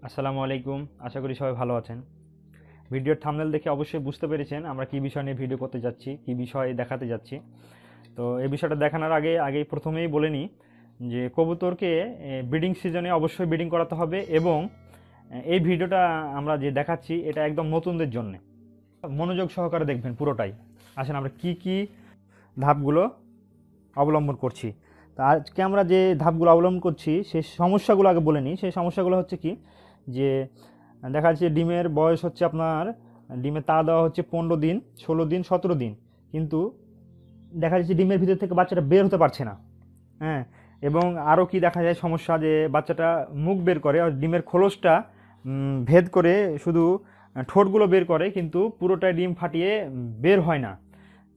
আসসালামু আলাইকুম। আশা করি সবাই ভালো আছেন। ভিডিওর থাম্বনেল দেখে অবশ্যই বুঝতে পেরেছেন আমরা কী বিষয় নিয়ে ভিডিও করতে যাচ্ছি, কী বিষয় দেখাতে যাচ্ছি। তো এই বিষয়টা দেখানোর আগেই প্রথমেই বলে নিই যে কবুতরকে ব্রিডিং সিজনে অবশ্যই ব্রিডিং করাতে হবে এবং এই ভিডিওটা আমরা যে দেখাচ্ছি এটা একদম নতুনদের জন্যে। মনোযোগ সহকারে দেখবেন পুরোটাই। আসেন আমরা কি কি ধাপগুলো অবলম্বন করছি। তা আজকে আমরা যে ধাপগুলো অবলম্বন করছি সেই সমস্যাগুলো আগে বলে নিই। সেই সমস্যাগুলো হচ্ছে কি, যে দেখা যাচ্ছে ডিমের বয়স হচ্ছে আপনার, ডিমের তা দেওয়া হচ্ছে 15 দিন, 16 দিন, 17 দিন, কিন্তু দেখা যাচ্ছে ডিমের ভিতর থেকে বাচ্চাটা বের হতে পারছে না। হ্যাঁ, এবং আরও কি দেখা যায় সমস্যা, যে বাচ্চাটা মুখ বের করে আর ডিমের খোলসটা ভেদ করে শুধু ঠোঁটগুলো বের করে, কিন্তু পুরোটাই ডিম ফাটিয়ে বের হয় না।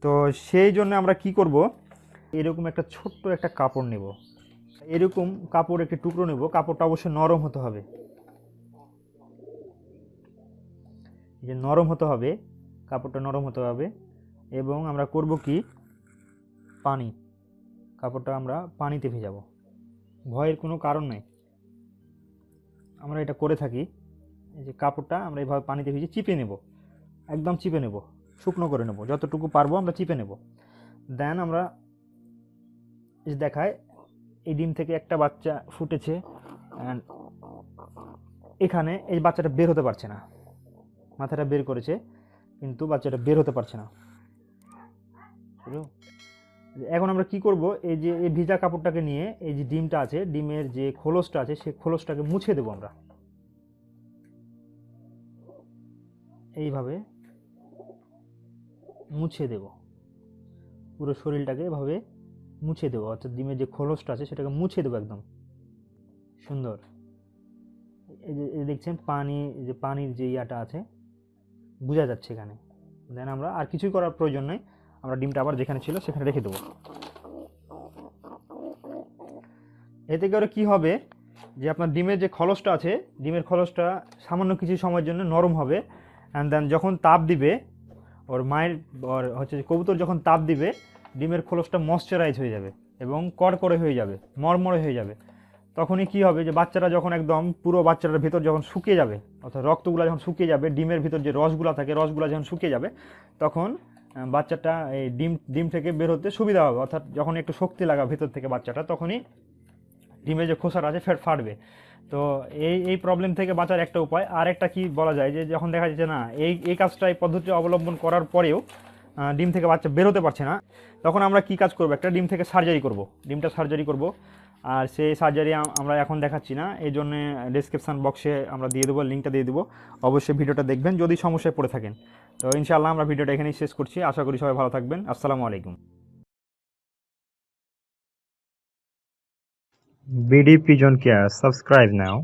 তো সেই জন্য আমরা কি করব, এরকম একটা ছোট্ট একটা কাপড় নেব, এরকম কাপড় একটি টুকরো নেব। কাপড়টা অবশ্যই নরম হতে হবে, যে নরম হতে হবে, কাপড়টা নরম হতে হবে। এবং আমরা করব কি, পানি, কাপড়টা আমরা পানিতে ভেজাবো। ভয়ের কোনো কারণ নেই, আমরা এটা করে থাকি। এই যে কাপড়টা আমরা এইভাবে পানিতে ভিজে চিপে নেব, একদম চিপে নেব, শুকনো করে নেব, যতটুকু পারবো আমরা চিপে নেব। দেন আমরা দেখায় এই ডিম থেকে একটা বাচ্চা ফুটেছে, অ্যান্ড এখানে এই বাচ্চাটা বের হতে পারছে না, মাথাটা বের করেছে কিন্তু বাচ্চাটা বের হতে পারছে না। এখন আমরা কি করব, এই যে এই ভিজা কাপড়টাকে নিয়ে এই যে ডিমটা আছে, ডিমের যে খোলসটা আছে সেই খোলসটাকে মুছে দেবো আমরা, এইভাবে মুছে দেব। পুরো শরীরটাকে এভাবে মুছে দেবো, অর্থাৎ ডিমের যে খোলসটা আছে সেটাকে মুছে দেবো একদম সুন্দর। এই যে দেখছেন পানি, যে পানির যে ইয়াটা আছে বোঝা যাচ্ছে এখানে। দেন আমরা আর কিছুই করার প্রয়োজন নেই, আমরা ডিমটা আবার যেখানে ছিল সেখানে রেখে দেবো। এতে করে কি হবে, যে আপনার ডিমের যে খলসটা আছে, ডিমের খলসটা সামান্য কিছু সময়ের জন্য নরম হবে। অ্যান্ড দেন যখন তাপ দিবে ওর মায়ের, ওর হচ্ছে কবুতর যখন তাপ দিবে, ডিমের খোলসটা ময়শ্চারাইজ হয়ে যাবে এবং কড়কড়ে হয়ে যাবে, মরমরে হয়ে যাবে। তখনই কি হবে, যে বাচ্চারা যখন একদম পুরো বাচ্চাটার ভিতর যখন শুকিয়ে যাবে, অর্থাৎ রক্তগুলো যখন শুকিয়ে যাবে, ডিমের ভিতর যে রসগুলো থাকে রসগুলো যখন শুকিয়ে যাবে, তখন বাচ্চাটা এই ডিম থেকে বের হতে সুবিধা হবে। অর্থাৎ যখন একটু শক্তি লাগা ভিতর থেকে বাচ্চাটা, তখনই ডিমের যে খোসাটা আছে ফাটবে। তো এই প্রবলেম থেকে বাঁচার একটা উপায়, আর একটা কি বলা যায়, যে যখন দেখা যাচ্ছে না এই কাজটা, এই পদ্ধতি অবলম্বন করার পরেও ডিম থেকে বাচ্চা বেরোতে পারছে না, তখন আমরা কি কাজ করব, একটা ডিম থেকে সার্জারি করব, ডিমটা সার্জারি করব। আর সেই সার্জারি আমরা এখন দেখাচ্ছি না, এই জন্যে ডিসক্রিপশান বক্সে আমরা দিয়ে দেবো, লিঙ্কটা দিয়ে দেবো। অবশ্যই ভিডিওটা দেখবেন যদি সমস্যায় পড়ে থাকেন। তো ইনশাআল্লাহ আমরা ভিডিওটা এখানেই শেষ করছি। আশা করি সবাই ভালো থাকবেন। আসসালামু আলাইকুম। BD Pigeon Care, subscribe now.